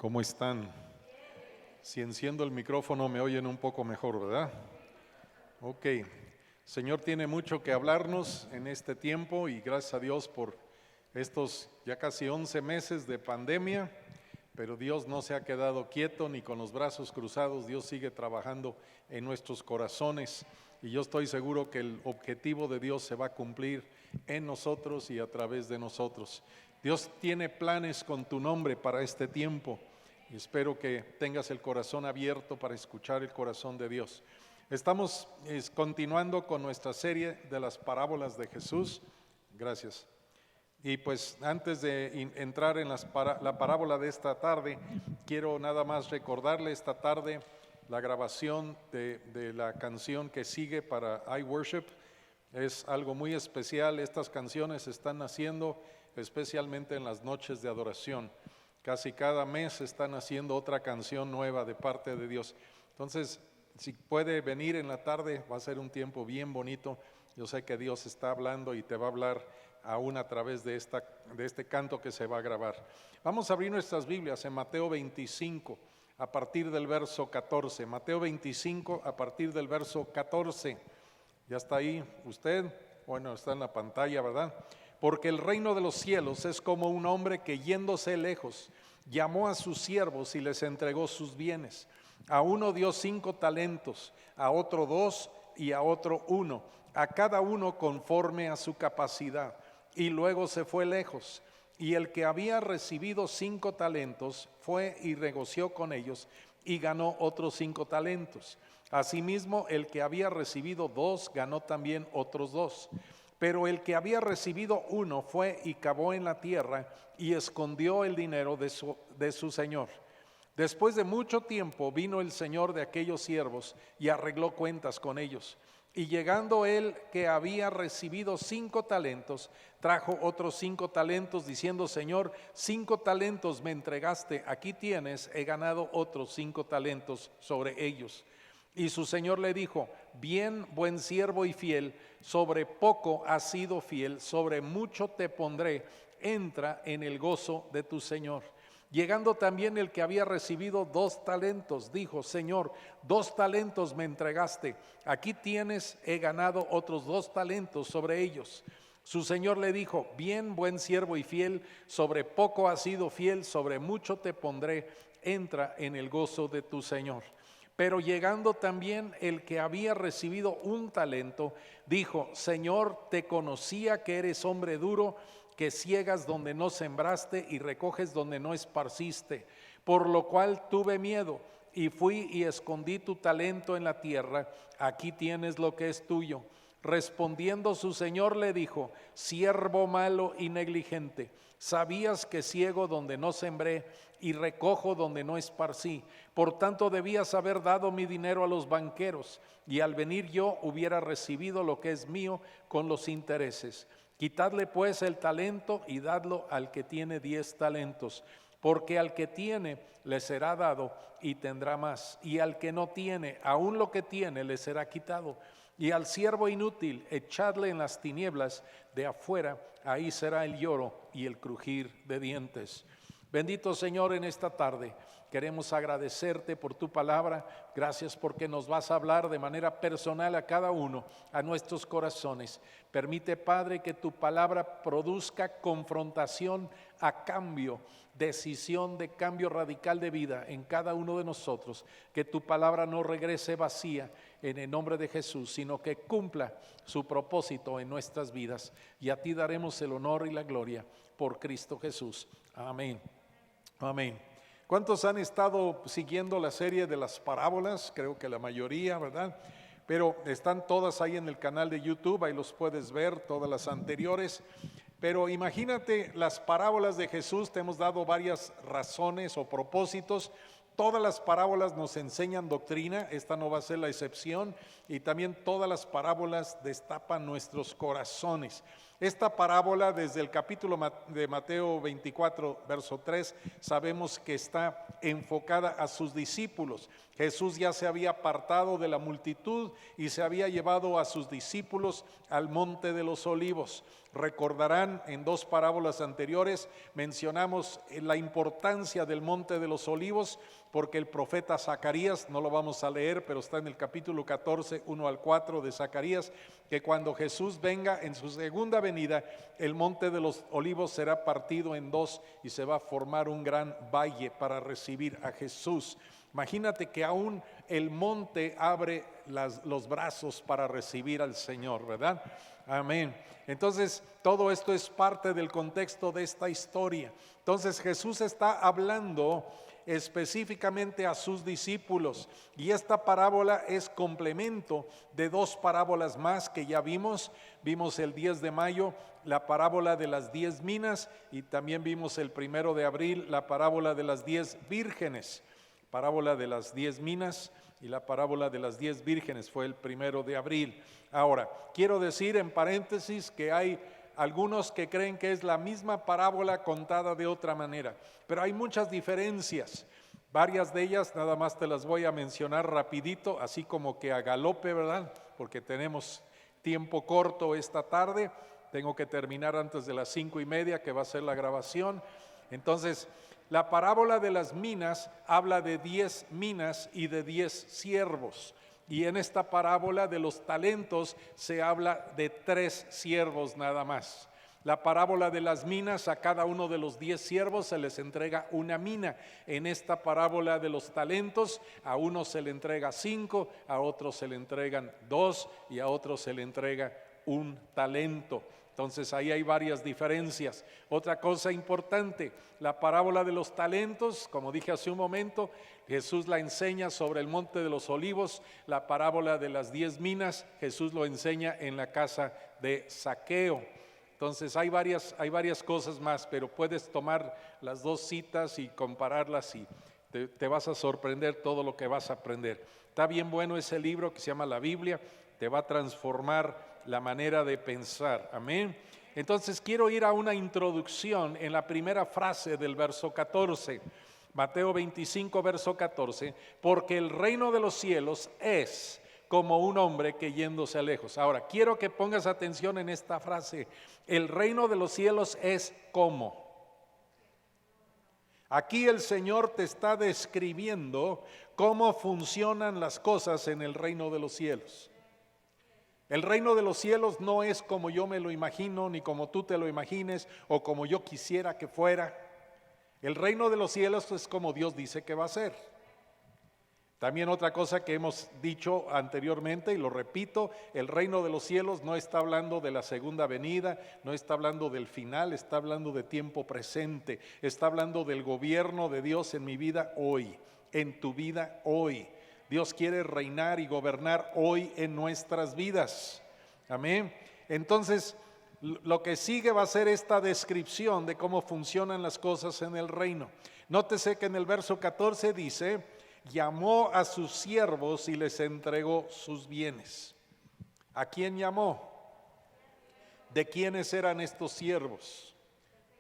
¿Cómo están? Si enciendo el micrófono me oyen un poco mejor, ¿verdad? Ok. Señor tiene mucho que hablarnos en este tiempo y gracias a Dios por estos ya casi 11 meses de pandemia, pero Dios no se ha quedado quieto ni con los brazos cruzados. Dios sigue trabajando en nuestros corazones y yo estoy seguro que el objetivo de Dios se va a cumplir en nosotros y a través de nosotros. Dios tiene planes con tu nombre para este tiempo y espero que tengas el corazón abierto para escuchar el corazón de Dios. Estamos continuando con nuestra serie de las parábolas de Jesús. Gracias. Y pues antes de entrar en la parábola de esta tarde, quiero nada más recordarle esta tarde la grabación de la canción que sigue para iWorship. Es algo muy especial. Estas canciones están naciendo especialmente en las noches de adoración. Casi cada mes están haciendo otra canción nueva de parte de Dios. Entonces, si puede venir en la tarde, va a ser un tiempo bien bonito. Yo sé que Dios está hablando y te va a hablar aún a través de este canto que se va a grabar. Vamos a abrir nuestras Biblias en Mateo 25, a partir del verso 14. Mateo 25, a partir del verso 14. ¿Ya está ahí usted? Bueno, está en la pantalla, ¿verdad? Porque el reino de los cielos es como un hombre que yéndose lejos, llamó a sus siervos y les entregó sus bienes. A uno dio 5 talentos, a otro 2 y a otro 1, a cada uno conforme a su capacidad. Y luego se fue lejos. Y el que había recibido 5 talentos fue y regoció con ellos y ganó otros 5 talentos. Asimismo, el que había recibido 2 ganó también otros 2. Pero el que había recibido 1 fue y cavó en la tierra y escondió el dinero de su señor. Después de mucho tiempo vino el señor de aquellos siervos y arregló cuentas con ellos. Y llegando él que había recibido 5 talentos, trajo otros 5 talentos, diciendo: Señor, 5 talentos me entregaste, aquí tienes, he ganado otros 5 talentos sobre ellos. Y su señor le dijo: bien, buen siervo y fiel, sobre poco has sido fiel, sobre mucho te pondré, entra en el gozo de tu señor. Llegando también el que había recibido 2 talentos, dijo: Señor, 2 talentos me entregaste, aquí tienes, he ganado otros 2 talentos sobre ellos. Su señor le dijo: bien, buen siervo y fiel, sobre poco has sido fiel, sobre mucho te pondré, entra en el gozo de tu señor. Pero llegando también el que había recibido 1 talento, dijo: Señor, te conocía que eres hombre duro, que ciegas donde no sembraste y recoges donde no esparciste. Por lo cual tuve miedo y fui y escondí tu talento en la tierra. Aquí tienes lo que es tuyo. Respondiendo su señor le dijo: siervo malo y negligente, sabías que ciego donde no sembré y recojo donde no esparcí. Por tanto debías haber dado mi dinero a los banqueros, y al venir yo hubiera recibido lo que es mío con los intereses. Quitadle pues el talento y dadlo al que tiene 10 talentos. Porque al que tiene le será dado y tendrá más, y al que no tiene, aún lo que tiene le será quitado. Y al siervo inútil echadle en las tinieblas de afuera, ahí será el lloro y el crujir de dientes. Bendito Señor, en esta tarde queremos agradecerte por tu palabra. Gracias porque nos vas a hablar de manera personal a cada uno, a nuestros corazones. Permite, Padre, que tu palabra produzca confrontación a cambio, decisión de cambio radical de vida en cada uno de nosotros. Que tu palabra no regrese vacía en el nombre de Jesús, sino que cumpla su propósito en nuestras vidas. Y a ti daremos el honor y la gloria por Cristo Jesús. Amén. Amén. ¿Cuántos han estado siguiendo la serie de las parábolas? Creo que la mayoría, ¿verdad? Pero están todas ahí en el canal de YouTube, ahí los puedes ver, todas las anteriores. Pero imagínate las parábolas de Jesús, te hemos dado varias razones o propósitos. Todas las parábolas nos enseñan doctrina, esta no va a ser la excepción, y también todas las parábolas destapan nuestros corazones. Esta parábola, desde el capítulo de Mateo 24, verso 3, sabemos que está enfocada a sus discípulos. Jesús ya se había apartado de la multitud y se había llevado a sus discípulos al Monte de los Olivos. Recordarán, en dos parábolas anteriores mencionamos la importancia del Monte de los Olivos, porque el profeta Zacarías, no lo vamos a leer, pero está en el capítulo 14, 1 al 4 de Zacarías, que cuando Jesús venga en su segunda venida, el Monte de los Olivos será partido en dos y se va a formar un gran valle para recibir a Jesús. Imagínate que aún el monte abre los brazos para recibir al Señor, ¿verdad? Amén. Entonces, todo esto es parte del contexto de esta historia. Entonces, Jesús está hablando específicamente a sus discípulos, y esta parábola es complemento de dos parábolas más que ya vimos el 10 de mayo la parábola de las 10 minas, y también vimos el 1 de abril la parábola de las 10 vírgenes. Parábola de las 10 minas y la parábola de las 10 vírgenes fue el 1 de abril. Ahora, quiero decir en paréntesis que hay algunos que creen que es la misma parábola contada de otra manera, pero hay muchas diferencias. Varias de ellas nada más te las voy a mencionar rapidito, así como que a galope, ¿verdad? Porque tenemos tiempo corto esta tarde, tengo que terminar antes de las 5:30 que va a ser la grabación. Entonces, la parábola de las minas habla de 10 minas y de 10 siervos. Y en esta parábola de los talentos se habla de 3 siervos nada más. La parábola de las minas, a cada uno de los 10 siervos se les entrega una mina. En esta parábola de los talentos, a uno se le entrega 5, a otros se le entregan 2 y a otros se le entrega un talento. Entonces ahí hay varias diferencias. Otra cosa importante, la parábola de los talentos, como dije hace un momento, Jesús la enseña sobre el Monte de los Olivos. La parábola de las 10 minas, Jesús lo enseña en la casa de Zaqueo. Entonces hay varias cosas más, pero puedes tomar las dos citas y compararlas y te vas a sorprender todo lo que vas a aprender. Está bien bueno ese libro que se llama la Biblia, te va a transformar la manera de pensar, amén. Entonces quiero ir a una introducción en la primera frase del verso 14, Mateo 25, verso 14, porque el reino de los cielos es como un hombre que yéndose lejos. Ahora, quiero que pongas atención en esta frase, el reino de los cielos es como. Aquí el Señor te está describiendo cómo funcionan las cosas en el reino de los cielos. El reino de los cielos no es como yo me lo imagino, ni como tú te lo imagines, o como yo quisiera que fuera. El reino de los cielos es como Dios dice que va a ser. También otra cosa que hemos dicho anteriormente y lo repito, el reino de los cielos no está hablando de la segunda venida, no está hablando del final, está hablando de tiempo presente, está hablando del gobierno de Dios en mi vida hoy, en tu vida hoy. Dios quiere reinar y gobernar hoy en nuestras vidas. Amén. Entonces, lo que sigue va a ser esta descripción de cómo funcionan las cosas en el reino. Nótese que en el verso 14 dice, llamó a sus siervos y les entregó sus bienes. ¿A quién llamó? ¿De quiénes eran estos siervos?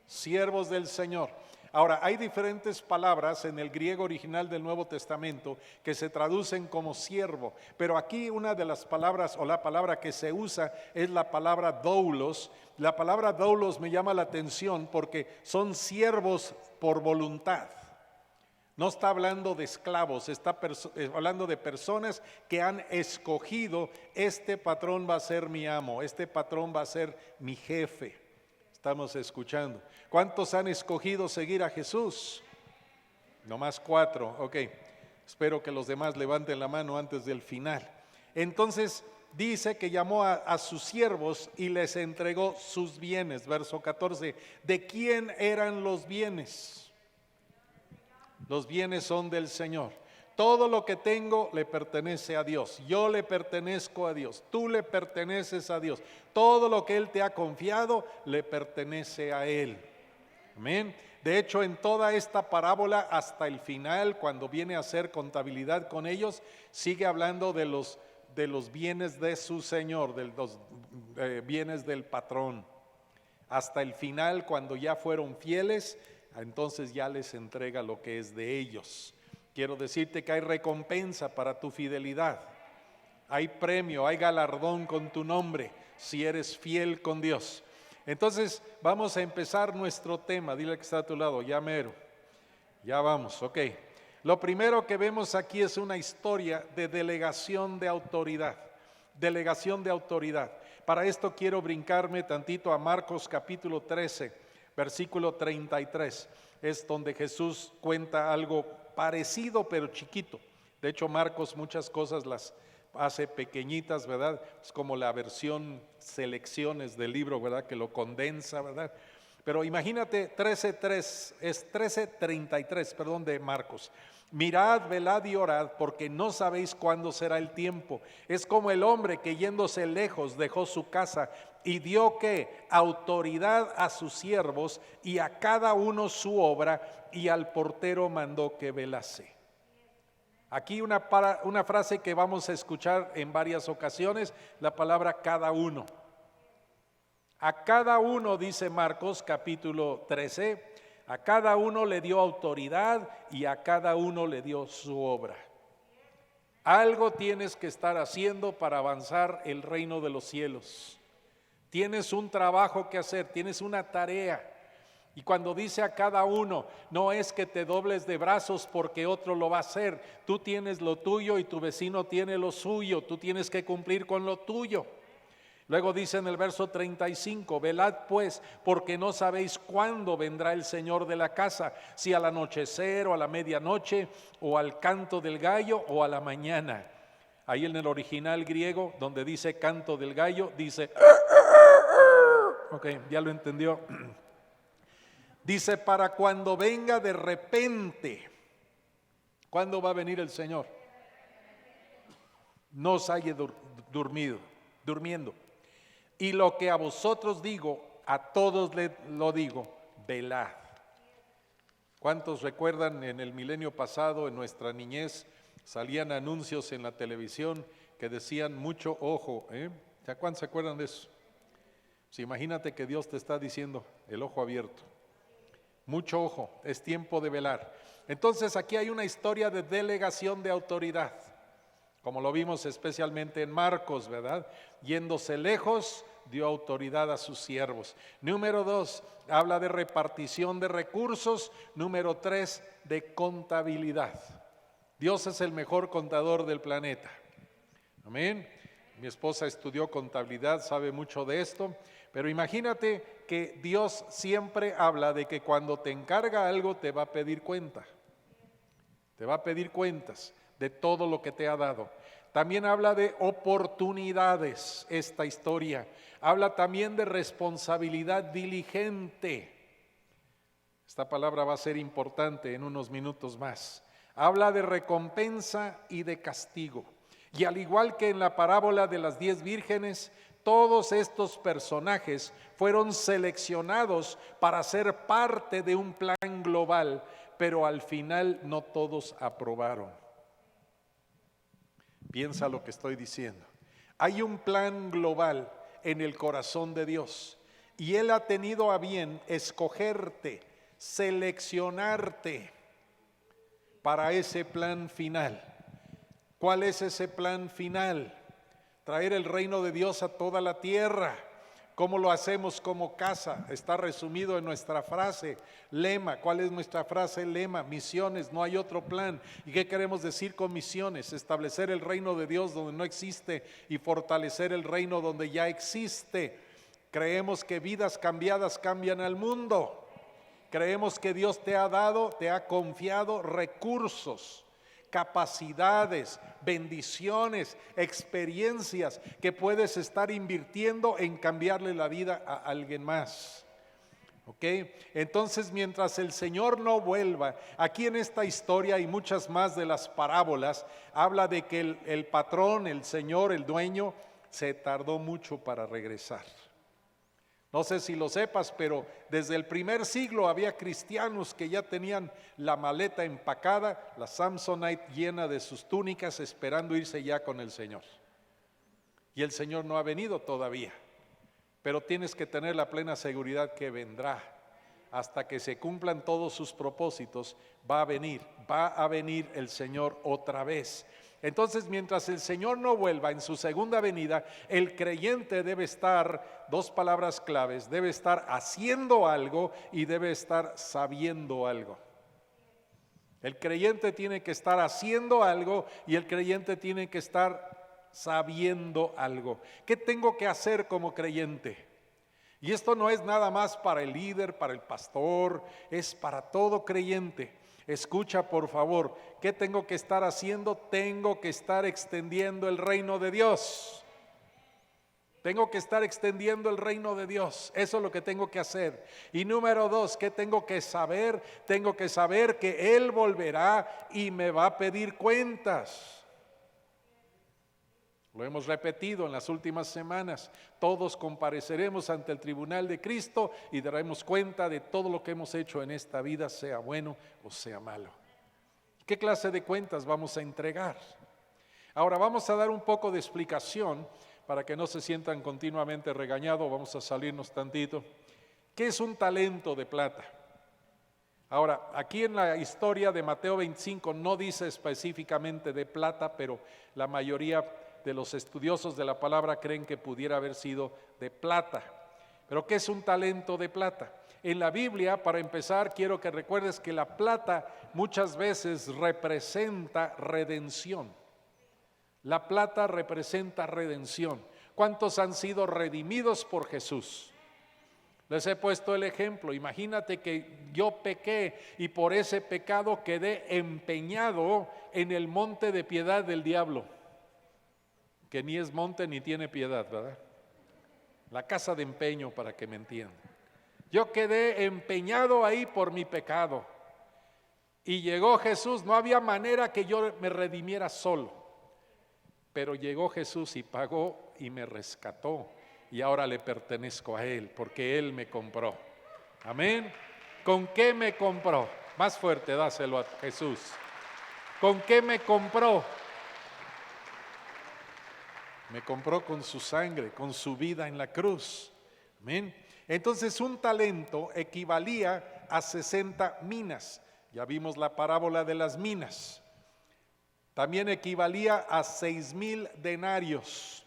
Siervos del Señor. Ahora, hay diferentes palabras en el griego original del Nuevo Testamento que se traducen como siervo, pero aquí una de las palabras o la palabra que se usa es la palabra doulos. La palabra doulos me llama la atención porque son siervos por voluntad. No está hablando de esclavos, está hablando de personas que han escogido, este patrón va a ser mi amo, este patrón va a ser mi jefe. Estamos escuchando. ¿Cuántos han escogido seguir a Jesús? Nomás 4, ok. Espero que los demás levanten la mano antes del final. Entonces dice que llamó a sus siervos y les entregó sus bienes. Verso 14. ¿De quién eran los bienes? Los bienes son del Señor. Todo lo que tengo le pertenece a Dios. Yo le pertenezco a Dios. Tú le perteneces a Dios. Todo lo que Él te ha confiado le pertenece a Él. Amén. De hecho, en toda esta parábola hasta el final, cuando viene a hacer contabilidad con ellos, sigue hablando de los bienes de su Señor, de los bienes del patrón. Hasta el final, cuando ya fueron fieles, entonces ya les entrega lo que es de ellos. Quiero decirte que hay recompensa para tu fidelidad. Hay premio, hay galardón con tu nombre si eres fiel con Dios. Entonces vamos a empezar nuestro tema. Dile que está a tu lado, ya mero. Ya vamos, ok. Lo primero que vemos aquí es una historia de delegación de autoridad. Delegación de autoridad. Para esto quiero brincarme tantito a Marcos capítulo 13, versículo 33. Es donde Jesús cuenta algo parecido pero chiquito. De hecho, Marcos muchas cosas las hace pequeñitas, ¿verdad? Es como la versión selecciones del libro, ¿verdad? Que lo condensa, ¿verdad? Pero imagínate 13:33, perdón, de Marcos. Mirad, velad y orad, porque no sabéis cuándo será el tiempo. Es como el hombre que yéndose lejos dejó su casa y dio ¿qué? Autoridad a sus siervos y a cada uno su obra, y al portero mandó que velase. Aquí una frase que vamos a escuchar en varias ocasiones, la palabra cada uno. A cada uno, dice Marcos capítulo 13, a cada uno le dio autoridad y a cada uno le dio su obra. Algo tienes que estar haciendo para avanzar el reino de los cielos. Tienes un trabajo que hacer, tienes una tarea. Y cuando dice a cada uno, no es que te dobles de brazos porque otro lo va a hacer. Tú tienes lo tuyo y tu vecino tiene lo suyo. Tú tienes que cumplir con lo tuyo. Luego dice en el verso 35, velad pues, porque no sabéis cuándo vendrá el Señor de la casa, si al anochecer o a la medianoche, o al canto del gallo o a la mañana. Ahí en el original griego, donde dice canto del gallo, dice, ok, ya lo entendió. Dice, para cuando venga de repente. ¿Cuándo va a venir el Señor? No os haya durmiendo. Y lo que a vosotros digo, a todos lo digo, velad. ¿Cuántos recuerdan en el milenio pasado, en nuestra niñez, salían anuncios en la televisión que decían mucho ojo? ¿Ya cuántos se acuerdan de eso? Pues imagínate que Dios te está diciendo el ojo abierto. Mucho ojo, es tiempo de velar. Entonces aquí hay una historia de delegación de autoridad, como lo vimos especialmente en Marcos, ¿verdad? Yéndose lejos, dio autoridad a sus siervos. Número 2, habla de repartición de recursos. Número 3, de contabilidad. Dios es el mejor contador del planeta. Amén. Mi esposa estudió contabilidad, sabe mucho de esto. Pero imagínate que Dios siempre habla de que cuando te encarga algo te va a pedir cuenta. Te va a pedir cuentas de todo lo que te ha dado. También habla de oportunidades esta historia. Habla también de responsabilidad diligente. Esta palabra va a ser importante en unos minutos más. Habla de recompensa y de castigo. Y al igual que en la parábola de las 10 vírgenes, todos estos personajes fueron seleccionados para ser parte de un plan global, pero al final no todos aprobaron. Piensa lo que estoy diciendo. Hay un plan global en el corazón de Dios y Él ha tenido a bien escogerte, seleccionarte para ese plan final. ¿Cuál es ese plan final? Traer el reino de Dios a toda la tierra. ¿Cómo lo hacemos como casa? Está resumido en nuestra frase, lema. ¿Cuál es nuestra frase, lema? Misiones, no hay otro plan. ¿Y qué queremos decir con misiones? Establecer el reino de Dios donde no existe y fortalecer el reino donde ya existe. Creemos que vidas cambiadas cambian al mundo. Creemos que Dios te ha dado, te ha confiado recursos, capacidades, bendiciones, experiencias que puedes estar invirtiendo en cambiarle la vida a alguien más. ¿Ok? Entonces, mientras el Señor no vuelva, aquí en esta historia y muchas más de las parábolas, habla de que el patrón, el Señor, el dueño, se tardó mucho para regresar. No sé si lo sepas, pero desde el primer siglo había cristianos que ya tenían la maleta empacada, la Samsonite llena de sus túnicas, esperando irse ya con el Señor. Y el Señor no ha venido todavía. pero tienes que tener la plena seguridad que vendrá. Hasta que se cumplan todos sus propósitos, va a venir el Señor otra vez. Entonces, mientras el Señor no vuelva en su segunda venida, el creyente debe estar, dos palabras claves, debe estar haciendo algo y debe estar sabiendo algo. El creyente tiene que estar haciendo algo y el creyente tiene que estar sabiendo algo. ¿Qué tengo que hacer como creyente? Y esto no es nada más para el líder, para el pastor, es para todo creyente. Escucha por favor, ¿qué tengo que estar haciendo? Tengo que estar extendiendo el reino de Dios. Tengo que estar extendiendo el reino de Dios. Eso es lo que tengo que hacer. Y número 2, ¿qué tengo que saber? Tengo que saber que Él volverá y me va a pedir cuentas. Lo hemos repetido en las últimas semanas. Todos compareceremos ante el tribunal de Cristo y daremos cuenta de todo lo que hemos hecho en esta vida, sea bueno o sea malo. ¿Qué clase de cuentas vamos a entregar? Ahora vamos a dar un poco de explicación para que no se sientan continuamente regañados. Vamos a salirnos tantito. ¿Qué es un talento de plata? Ahora, aquí en la historia de Mateo 25 no dice específicamente de plata, pero la mayoría de los estudiosos de la palabra creen que pudiera haber sido de plata. ¿Pero qué es un talento de plata? En la Biblia, para empezar, quiero que recuerdes que la plata muchas veces representa redención. La plata representa redención. ¿Cuántos han sido redimidos por Jesús? Les he puesto el ejemplo. Imagínate que yo pequé y por ese pecado quedé empeñado en el monte de piedad del diablo, que ni es monte ni tiene piedad, ¿verdad? La casa de empeño, para que me entiendan. Yo quedé empeñado ahí por mi pecado y llegó Jesús. No había manera que yo me redimiera solo, pero llegó Jesús y pagó y me rescató y ahora le pertenezco a Él porque Él me compró. Amén. ¿Con qué me compró? Más fuerte, dáselo a Jesús. ¿Con qué me compró? Me compró con su sangre, con su vida en la cruz. Amén. Entonces un talento equivalía a 60 minas. Ya vimos la parábola de las minas. También equivalía a 6,000 denarios.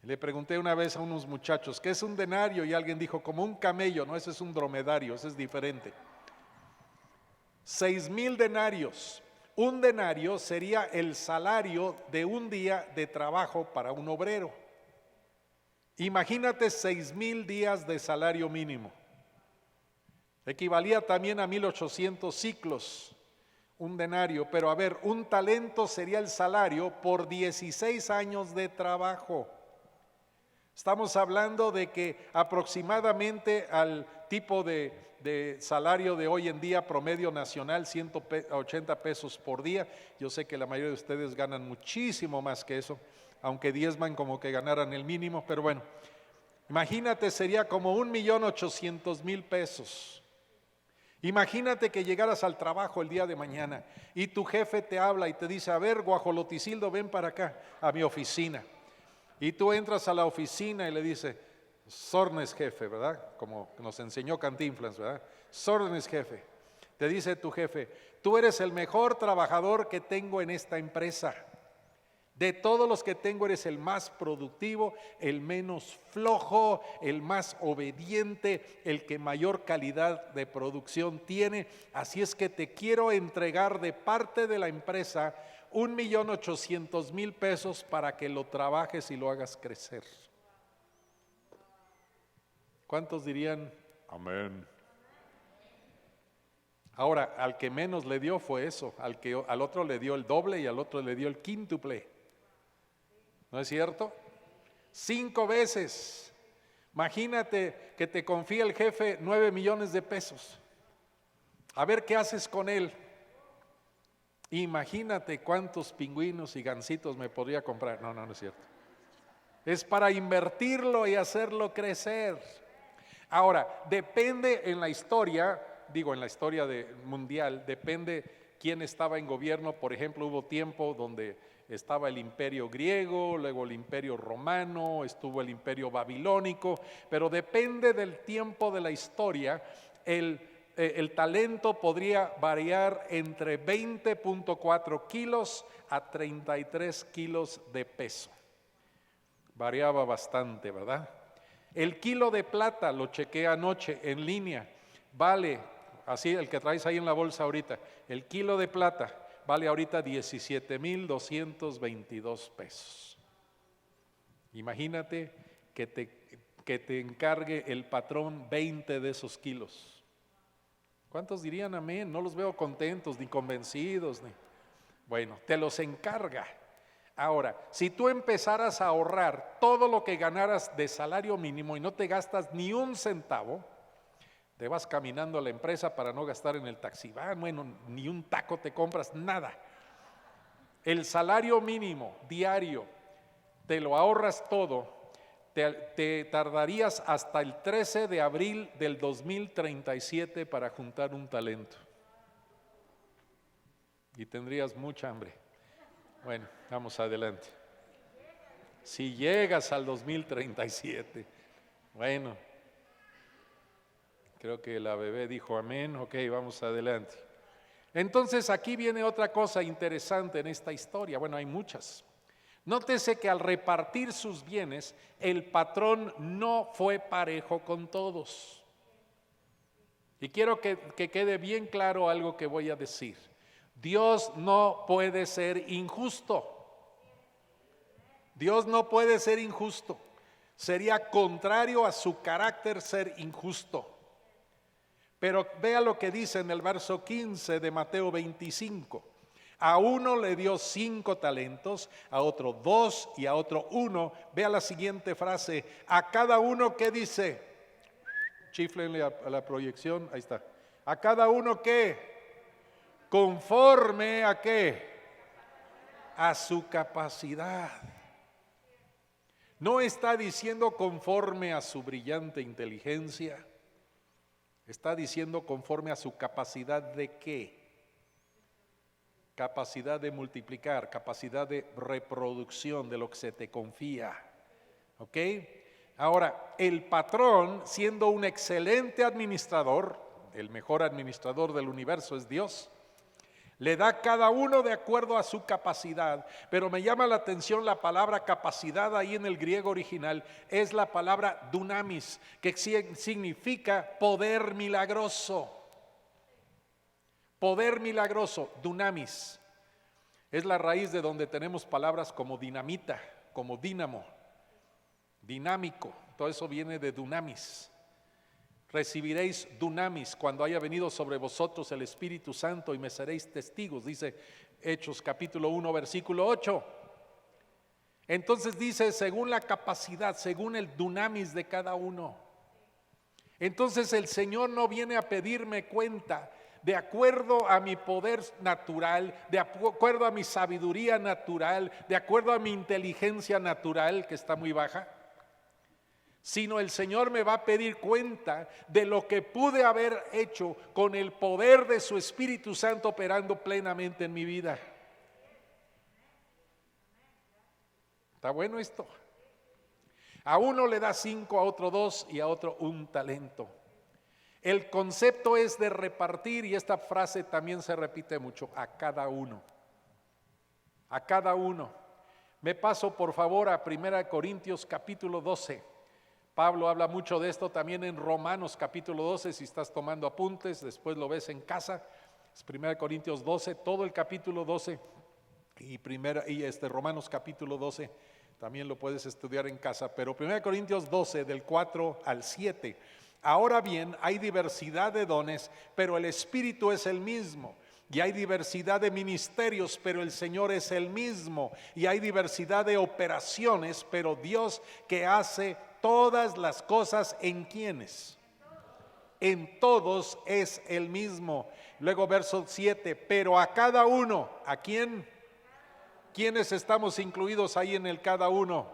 Le pregunté una vez a unos muchachos, ¿qué es un denario? Y alguien dijo, como un camello. No, ese es un dromedario, ese es diferente. 6,000 denarios. Un denario sería el salario de un día de trabajo para un obrero. Imagínate 6,000 días de salario mínimo. Equivalía también a 1,800 ciclos, un denario. Pero a ver, un talento sería el salario por 16 años de trabajo. Estamos hablando de que aproximadamente al tipo de salario de hoy en día promedio nacional, 180 pesos por día. Yo sé que la mayoría de ustedes ganan muchísimo más que eso, aunque diezman como que ganaran el mínimo, pero bueno, imagínate, sería como 1,800,000 pesos. Imagínate que llegaras al trabajo el día de mañana y tu jefe te habla y te dice, a ver, Guajoloticildo, ven para acá, a mi oficina. Y tú entras a la oficina y le dices, Sornes jefe, ¿verdad? Como nos enseñó Cantinflas, ¿verdad? Sornes jefe. Te dice tu jefe, tú eres el mejor trabajador que tengo en esta empresa. De todos los que tengo eres el más productivo, el menos flojo, el más obediente, el que mayor calidad de producción tiene. Así es que te quiero entregar de parte de la empresa 1,800,000 pesos para que lo trabajes y lo hagas crecer. ¿Cuántos dirían amén? Ahora, al que menos le dio fue eso, al otro le dio el doble y al otro le dio el quíntuple. ¿No es cierto? 5 veces. Imagínate que te confía el jefe 9 millones de pesos. A ver qué haces con él. Imagínate cuántos pingüinos y gansitos me podría comprar. No es cierto. Es para invertirlo y hacerlo crecer. Ahora, depende en la historia, en la historia mundial, depende quién estaba en gobierno. Por ejemplo, hubo tiempo donde estaba el imperio griego, luego el imperio romano, estuvo el imperio babilónico, pero depende del tiempo de la historia, el talento podría variar entre 20.4 kilos a 33 kilos de peso. Variaba bastante, ¿verdad? El kilo de plata, lo chequeé anoche en línea, vale, así el que traes ahí en la bolsa ahorita, el kilo de plata vale ahorita 17,222 pesos. Imagínate que te encargue el patrón 20 de esos kilos. ¿Cuántos dirían amén? No los veo contentos ni convencidos. Bueno, te los encarga. Ahora, si tú empezaras a ahorrar todo lo que ganaras de salario mínimo y no te gastas ni un centavo, te vas caminando a la empresa para no gastar en el taxiván, bueno, ni un taco te compras, nada. El salario mínimo diario, te lo ahorras todo, te tardarías hasta el 13 de abril del 2037 para juntar un talento. Y tendrías mucha hambre. Bueno, vamos adelante. Si llegas al 2037, bueno, creo que la bebé dijo amén, ok, vamos adelante. Entonces aquí viene otra cosa interesante en esta historia, bueno, hay muchas. Nótese que al repartir sus bienes, el patrón no fue parejo con todos. Y quiero que quede bien claro algo que voy a decir. Dios no puede ser injusto. Dios no puede ser injusto. Sería contrario a su carácter ser injusto. Pero vea lo que dice en el verso 15 de Mateo 25. A uno le dio 5 talentos, a otro 2 y a otro 1. Vea la siguiente frase. A cada uno, ¿qué dice? Chiflenle a la proyección, ahí está. A cada uno, ¿qué? Conforme a qué? A su capacidad. No está diciendo conforme a su brillante inteligencia. Está diciendo conforme a su capacidad de qué? Capacidad de multiplicar, capacidad de reproducción de lo que se te confía. ¿Ok? Ahora, el patrón, siendo un excelente administrador, el mejor administrador del universo es Dios, le da a cada uno de acuerdo a su capacidad, pero me llama la atención la palabra capacidad ahí en el griego original, es la palabra dunamis, que significa poder milagroso. Poder milagroso, dunamis, es la raíz de donde tenemos palabras como dinamita, como dínamo, dinámico, todo eso viene de dunamis. Recibiréis dunamis cuando haya venido sobre vosotros el Espíritu Santo y me seréis testigos, dice Hechos capítulo 1 versículo 8. Entonces dice según la capacidad, según el dunamis de cada uno. Entonces el Señor no viene a pedirme cuenta de acuerdo a mi poder natural, de acuerdo a mi sabiduría natural, de acuerdo a mi inteligencia natural que está muy baja, sino el Señor me va a pedir cuenta de lo que pude haber hecho con el poder de su Espíritu Santo operando plenamente en mi vida. ¿Está bueno esto? A uno le da 5, a otro 2 y a otro 1 talento. El concepto es de repartir y esta frase también se repite mucho, a cada uno. A cada uno. Me paso por favor a 1 Corintios capítulo 12. Pablo habla mucho de esto también en Romanos capítulo 12, si estás tomando apuntes, después lo ves en casa. Es 1 Corintios 12, todo el capítulo 12 y Romanos capítulo 12, también lo puedes estudiar en casa. Pero 1 Corintios 12 del 4 al 7. Ahora bien, hay diversidad de dones, pero el Espíritu es el mismo. Y hay diversidad de ministerios, pero el Señor es el mismo. Y hay diversidad de operaciones, pero Dios que hace todas las cosas en quienes. En todos es el mismo. Luego verso 7, pero a cada uno, ¿a quién? ¿Quiénes estamos incluidos ahí en el cada uno?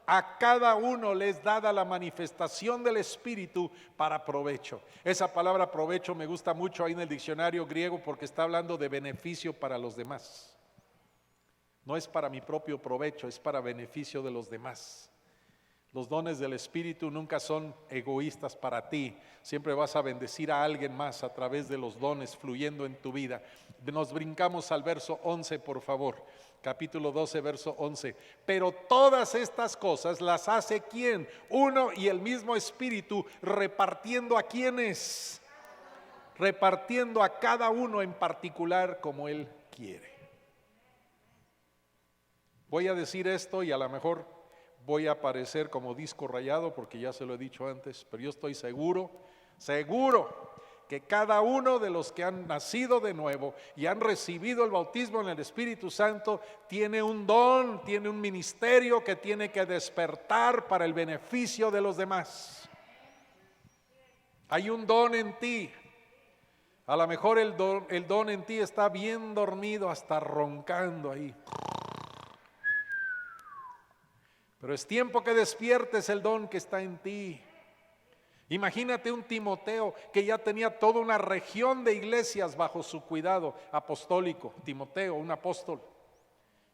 A cada uno les dada la manifestación del Espíritu para provecho. Esa palabra provecho me gusta mucho ahí en el diccionario griego porque está hablando de beneficio para los demás. No es para mi propio provecho, es para beneficio de los demás. Los dones del Espíritu nunca son egoístas para ti. Siempre vas a bendecir a alguien más a través de los dones fluyendo en tu vida. Nos brincamos al verso 11, por favor. Capítulo 12, verso 11. Pero todas estas cosas las hace ¿quién? Uno y el mismo Espíritu, repartiendo a quienes. Repartiendo a cada uno en particular como Él quiere. Voy a decir esto y a lo mejor voy a parecer como disco rayado porque ya se lo he dicho antes, pero yo estoy seguro que cada uno de los que han nacido de nuevo y han recibido el bautismo en el Espíritu Santo tiene un don, tiene un ministerio que tiene que despertar para el beneficio de los demás. Hay un don en ti. A lo mejor el don en ti está bien dormido, hasta roncando ahí. Pero es tiempo que despiertes el don que está en ti. Imagínate un Timoteo que ya tenía toda una región de iglesias bajo su cuidado apostólico. Timoteo, un apóstol.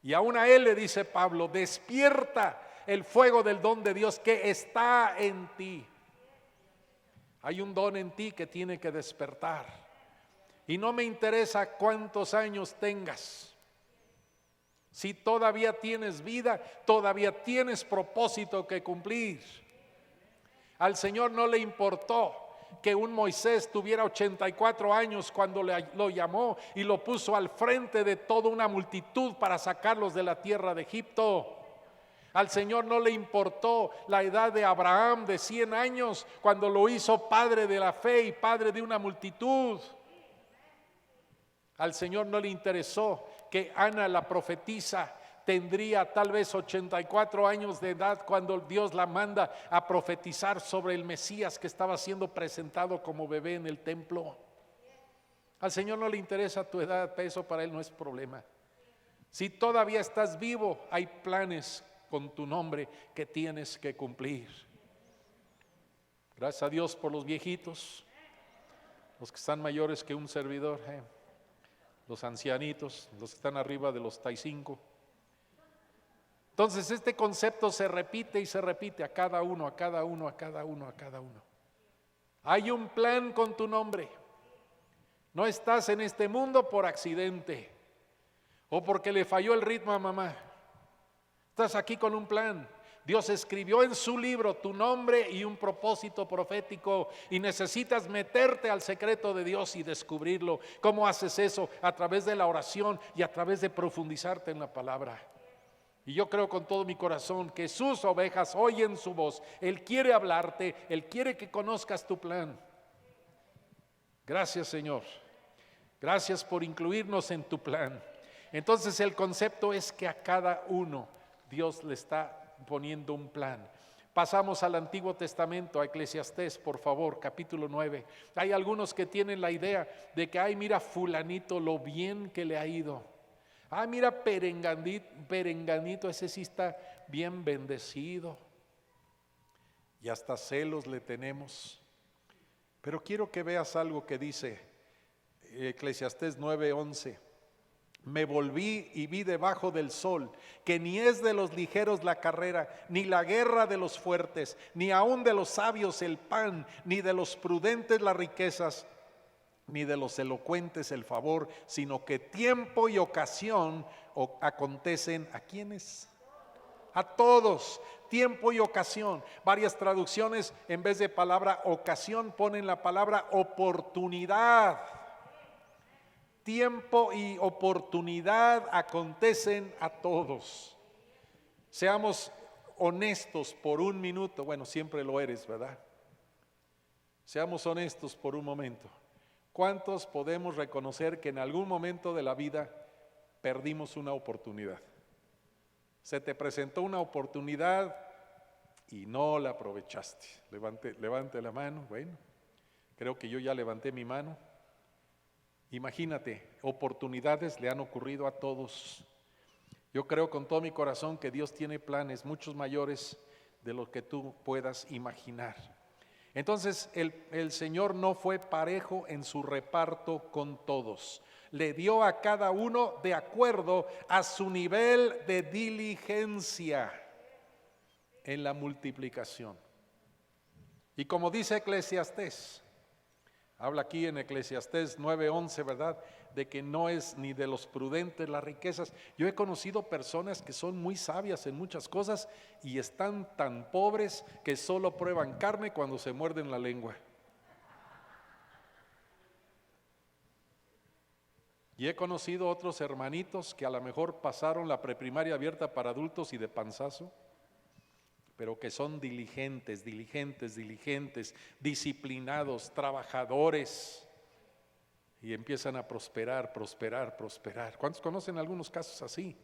Y aún a él le dice Pablo, despierta el fuego del don de Dios que está en ti. Hay un don en ti que tiene que despertar. Y no me interesa cuántos años tengas. Si todavía tienes vida, todavía tienes propósito que cumplir. Al Señor no le importó que un Moisés tuviera 84 años cuando lo llamó y lo puso al frente de toda una multitud para sacarlos de la tierra de Egipto. Al Señor no le importó la edad de Abraham de 100 años cuando lo hizo padre de la fe y padre de una multitud. Al Señor no le interesó que Ana la profetisa tendría tal vez 84 años de edad cuando Dios la manda a profetizar sobre el Mesías que estaba siendo presentado como bebé en el templo. Al Señor no le interesa tu edad, eso para Él no es problema. Si todavía estás vivo, hay planes con tu nombre que tienes que cumplir. Gracias a Dios por los viejitos, los que están mayores que un servidor, los ancianitos, los que están arriba de los 35. Entonces este concepto se repite y se repite a cada uno, a cada uno, a cada uno, a cada uno. Hay un plan con tu nombre. No estás en este mundo por accidente o porque le falló el ritmo a mamá. Estás aquí con un plan. Dios escribió en su libro tu nombre y un propósito profético y necesitas meterte al secreto de Dios y descubrirlo. ¿Cómo haces eso? A través de la oración y a través de profundizarte en la palabra. Y yo creo con todo mi corazón que sus ovejas oyen su voz. Él quiere hablarte, Él quiere que conozcas tu plan. Gracias, Señor. Gracias por incluirnos en tu plan. Entonces el concepto es que a cada uno Dios le está poniendo un plan. Pasamos al Antiguo Testamento, a Eclesiastés, por favor, capítulo 9. Hay algunos que tienen la idea de que, ay, mira fulanito lo bien que le ha ido. Ah, mira perenganito, ese sí está bien bendecido. Y hasta celos le tenemos. Pero quiero que veas algo que dice Eclesiastés 9:11. Me volví y vi debajo del sol que ni es de los ligeros la carrera, ni la guerra de los fuertes, ni aun de los sabios el pan, ni de los prudentes las riquezas, ni de los elocuentes el favor, sino que tiempo y ocasión acontecen ¿a quiénes? A todos, tiempo y ocasión. Varias traducciones en vez de palabra ocasión ponen la palabra oportunidad. Tiempo y oportunidad acontecen a todos. Seamos honestos por un minuto. Bueno, siempre lo eres, ¿verdad? Seamos honestos por un momento. ¿Cuántos podemos reconocer que en algún momento de la vida perdimos una oportunidad? Se te presentó una oportunidad y no la aprovechaste. Levante la mano. Bueno, creo que yo ya levanté mi mano. Imagínate, oportunidades le han ocurrido a todos. Yo creo con todo mi corazón que Dios tiene planes muchos mayores de lo que tú puedas imaginar. Entonces el Señor no fue parejo en su reparto con todos. Le dio a cada uno de acuerdo a su nivel de diligencia en la multiplicación. Y como dice Eclesiastés, habla aquí en Eclesiastés 9:11, ¿verdad? De que no es ni de los prudentes las riquezas. Yo he conocido personas que son muy sabias en muchas cosas y están tan pobres que solo prueban carne cuando se muerden la lengua. Y he conocido otros hermanitos que a lo mejor pasaron la preprimaria abierta para adultos y de panzazo, pero que son diligentes, disciplinados, trabajadores, y empiezan a prosperar. ¿Cuántos conocen algunos casos así?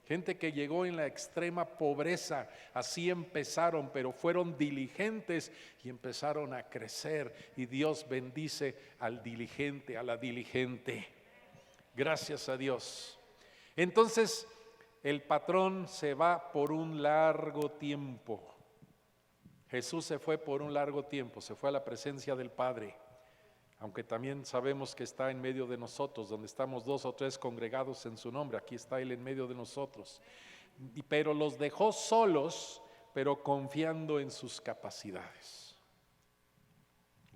Gente que llegó en la extrema pobreza, así empezaron, pero fueron diligentes y empezaron a crecer, y Dios bendice al diligente, a la diligente. Gracias a Dios. Entonces, el patrón se va por un largo tiempo. Jesús se fue por un largo tiempo, se fue a la presencia del Padre, aunque también sabemos que está en medio de nosotros, donde estamos 2 o 3 congregados en su nombre, aquí está Él en medio de nosotros. Pero los dejó solos, pero confiando en sus capacidades.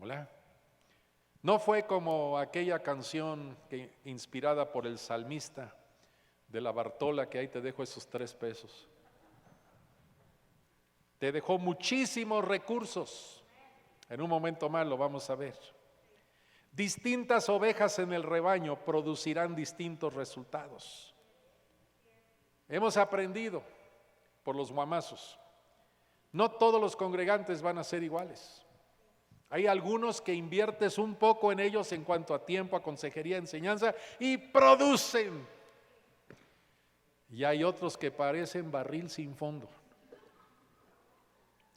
¿Hola? No fue como aquella canción inspirada por el salmista de la Bartola, que ahí te dejo esos 3 pesos. Te dejó muchísimos recursos. En un momento más lo vamos a ver. Distintas ovejas en el rebaño producirán distintos resultados. Hemos aprendido por los guamazos. No todos los congregantes van a ser iguales. Hay algunos que inviertes un poco en ellos en cuanto a tiempo, a consejería, enseñanza, y producen. Y hay otros que parecen barril sin fondo.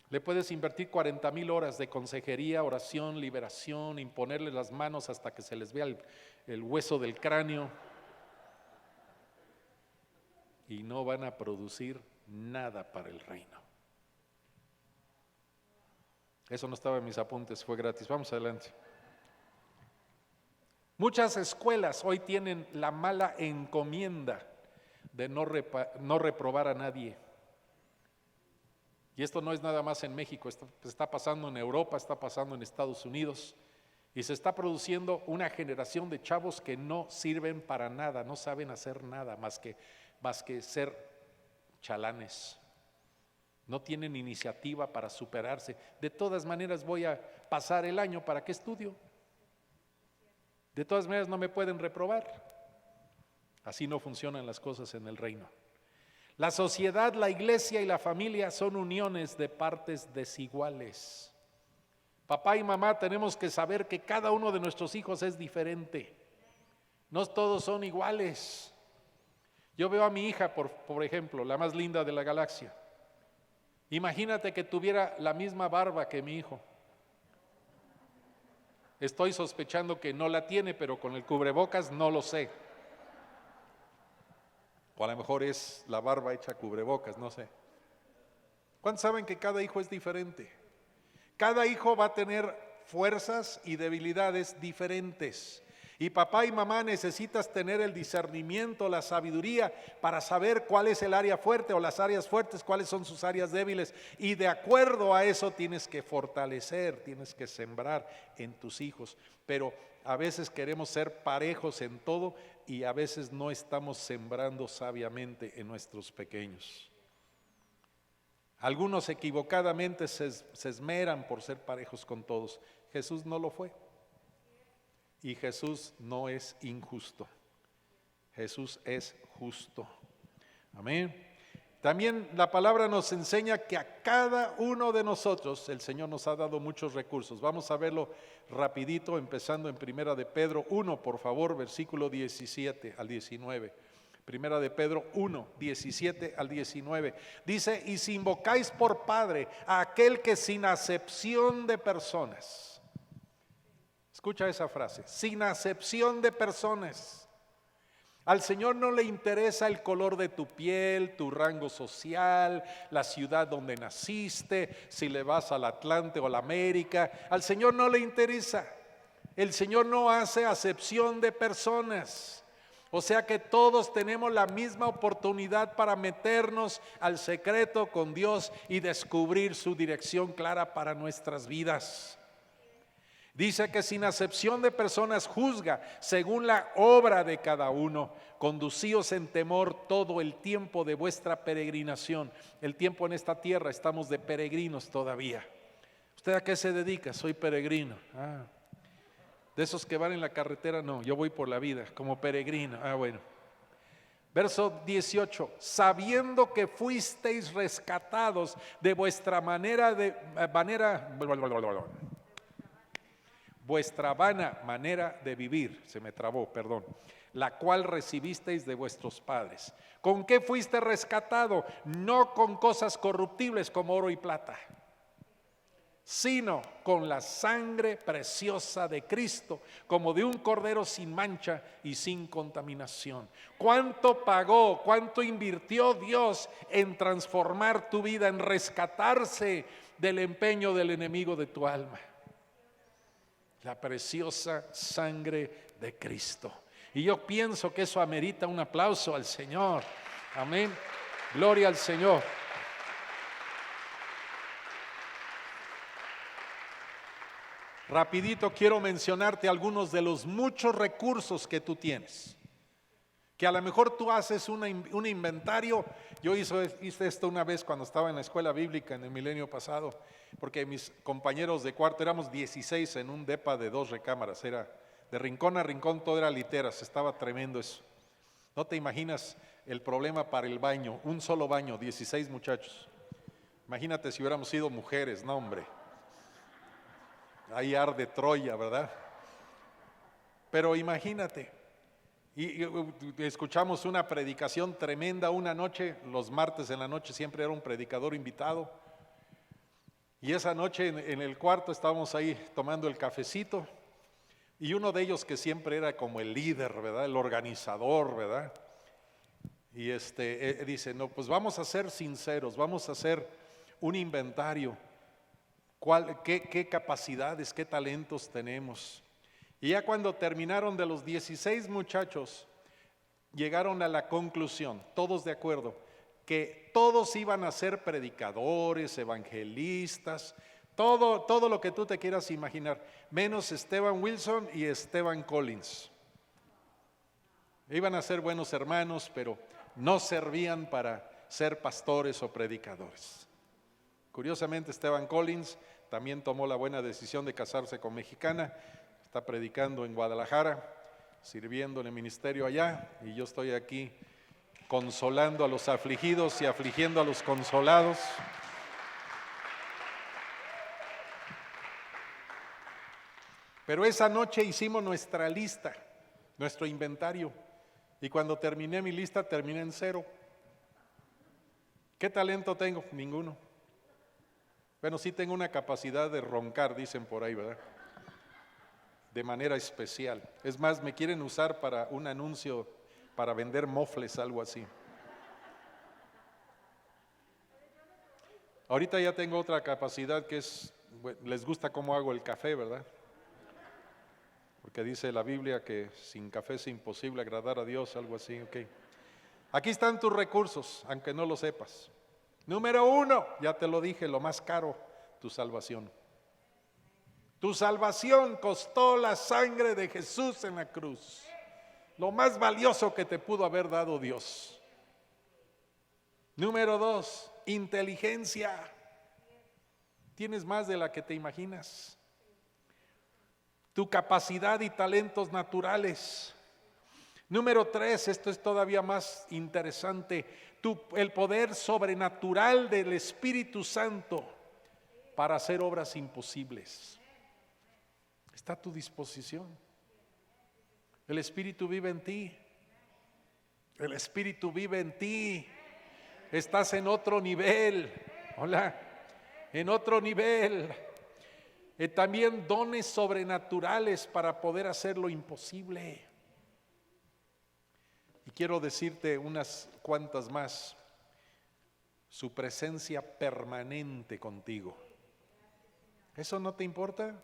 Le puedes invertir 40,000 horas de consejería, oración, liberación, imponerles las manos hasta que se les vea el hueso del cráneo, y no van a producir nada para el reino. Eso no estaba en mis apuntes, fue gratis. Vamos adelante. Muchas escuelas hoy tienen la mala encomienda de no reprobar a nadie. Y esto no es nada más en México, esto está pasando en Europa, está pasando en Estados Unidos, y se está produciendo una generación de chavos que no sirven para nada, no saben hacer nada más que ser chalanes. No tienen iniciativa para superarse. De todas maneras voy a pasar el año, ¿para qué estudio? De todas maneras no me pueden reprobar. Así no funcionan las cosas en el reino. La sociedad, la iglesia y la familia son uniones de partes desiguales. Papá y mamá tenemos que saber que cada uno de nuestros hijos es diferente. No todos son iguales. Yo veo a mi hija, por ejemplo, la más linda de la galaxia. Imagínate que tuviera la misma barba que mi hijo. Estoy sospechando que no la tiene, pero con el cubrebocas no lo sé. O a lo mejor es la barba hecha cubrebocas, no sé. ¿Cuántos saben que cada hijo es diferente? Cada hijo va a tener fuerzas y debilidades diferentes. Y papá y mamá necesitas tener el discernimiento, la sabiduría para saber cuál es el área fuerte o las áreas fuertes, cuáles son sus áreas débiles. Y de acuerdo a eso tienes que fortalecer, tienes que sembrar en tus hijos. Pero a veces queremos ser parejos en todo y a veces no estamos sembrando sabiamente en nuestros pequeños. Algunos equivocadamente se esmeran por ser parejos con todos. Jesús no lo fue. Y Jesús no es injusto. Jesús es justo. Amén. También la palabra nos enseña que a cada uno de nosotros el Señor nos ha dado muchos recursos. Vamos a verlo rapidito, empezando en Primera de Pedro 1, por favor, versículo 17 al 19. Primera de Pedro 1, 17 al 19. Dice: y si invocáis por Padre a aquel que sin acepción de personas. Escucha esa frase, sin acepción de personas, Al Señor no le interesa el color de tu piel, tu rango social, la ciudad donde naciste, si le vas al Atlante o a la América. Al Señor no le interesa. El Señor no hace acepción de personas. O sea que todos tenemos la misma oportunidad para meternos al secreto con Dios y descubrir su dirección clara para nuestras vidas. Dice que sin acepción de personas juzga según la obra de cada uno. Conducíos en temor todo el tiempo de vuestra peregrinación. El tiempo en esta tierra, estamos de peregrinos todavía. ¿Usted a qué se dedica? Soy peregrino. De esos que van en la carretera, no, yo voy por la vida como peregrino. Bueno. Verso 18, sabiendo que fuisteis rescatados de vuestra vuestra vana manera de vivir, se me trabó, perdón, la cual recibisteis de vuestros padres. ¿Con qué fuiste rescatado? No con cosas corruptibles como oro y plata, sino con la sangre preciosa de Cristo, como de un cordero sin mancha y sin contaminación. ¿Cuánto pagó, cuánto invirtió Dios en transformar tu vida, en rescatarse del empeño del enemigo de tu alma? La preciosa sangre de Cristo. Y yo pienso que eso amerita un aplauso al Señor. Amén. Gloria al Señor. Rapidito quiero mencionarte algunos de los muchos recursos que tú tienes. Que a lo mejor tú haces un inventario. Yo hice esto una vez cuando estaba en la escuela bíblica en el milenio pasado, porque mis compañeros de cuarto éramos 16 en un depa de 2 recámaras, era de rincón a rincón, todo era literas, estaba tremendo eso. No te imaginas el problema para el baño, un solo baño, 16 muchachos. Imagínate si hubiéramos sido mujeres, no hombre. Ahí arde Troya, ¿verdad? Pero imagínate. Y escuchamos una predicación tremenda una noche, los martes en la noche siempre era un predicador invitado. Y esa noche en el cuarto estábamos ahí tomando el cafecito y uno de ellos que siempre era como el líder, ¿verdad? El organizador, ¿verdad? Y dice, no, pues vamos a ser sinceros, vamos a hacer un inventario. ¿Qué capacidades, qué talentos tenemos? Y ya cuando terminaron de los 16 muchachos, llegaron a la conclusión, todos de acuerdo, que todos iban a ser predicadores, evangelistas, todo lo que tú te quieras imaginar, menos Esteban Wilson y Esteban Collins. Iban a ser buenos hermanos, pero no servían para ser pastores o predicadores. Curiosamente, Esteban Collins también tomó la buena decisión de casarse con mexicana. Está predicando en Guadalajara, sirviendo en el ministerio allá, y yo estoy aquí consolando a los afligidos y afligiendo a los consolados. Pero esa noche hicimos nuestra lista, nuestro inventario, y cuando terminé mi lista terminé en 0. ¿Qué talento tengo? Ninguno. Bueno, sí tengo una capacidad de roncar, dicen por ahí, ¿verdad? De manera especial. Es más, me quieren usar para un anuncio para vender mofles, algo así. Ahorita ya tengo otra capacidad que es, les gusta cómo hago el café, ¿verdad? Porque dice la Biblia que sin café es imposible agradar a Dios, algo así, ok. Aquí están tus recursos, aunque no lo sepas. Número 1, ya te lo dije, lo más caro, tu salvación. Tu salvación costó la sangre de Jesús en la cruz. Lo más valioso que te pudo haber dado Dios. Número 2, inteligencia. Tienes más de la que te imaginas. Tu capacidad y talentos naturales. Número 3, esto es todavía más interesante, el poder sobrenatural del Espíritu Santo para hacer obras imposibles. Está a tu disposición. El Espíritu vive en ti. El Espíritu vive en ti. Estás en otro nivel. Hola, en otro nivel. También dones sobrenaturales para poder hacer lo imposible. quiero decirte unas cuantas más. Su presencia permanente contigo. ¿Eso no te importa?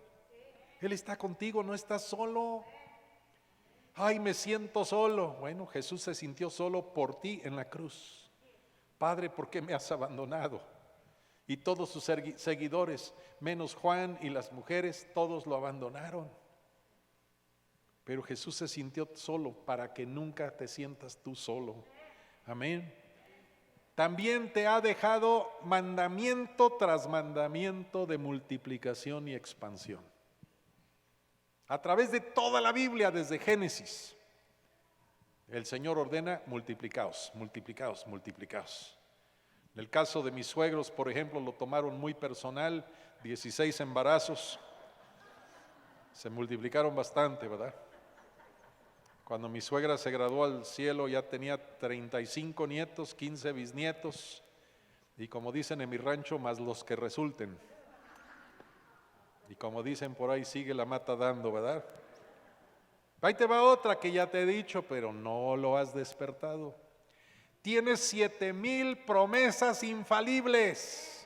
Él está contigo, no estás solo. Ay, me siento solo. Bueno, Jesús se sintió solo por ti en la cruz. Padre, ¿por qué me has abandonado? Y todos sus seguidores, menos Juan y las mujeres, todos lo abandonaron. Pero Jesús se sintió solo para que nunca te sientas tú solo. Amén. También te ha dejado mandamiento tras mandamiento de multiplicación y expansión. A través de toda la Biblia, desde Génesis, el Señor ordena: multiplicaos, multiplicaos, multiplicaos. En el caso de mis suegros, por ejemplo, lo tomaron muy personal, 16 embarazos, se multiplicaron bastante, ¿verdad? Cuando mi suegra se graduó al cielo ya tenía 35 nietos, 15 bisnietos, y como dicen en mi rancho, más los que resulten. Y como dicen por ahí, sigue la mata dando, ¿verdad? Ahí te va otra que ya te he dicho, pero no lo has despertado. Tienes 7,000 promesas infalibles,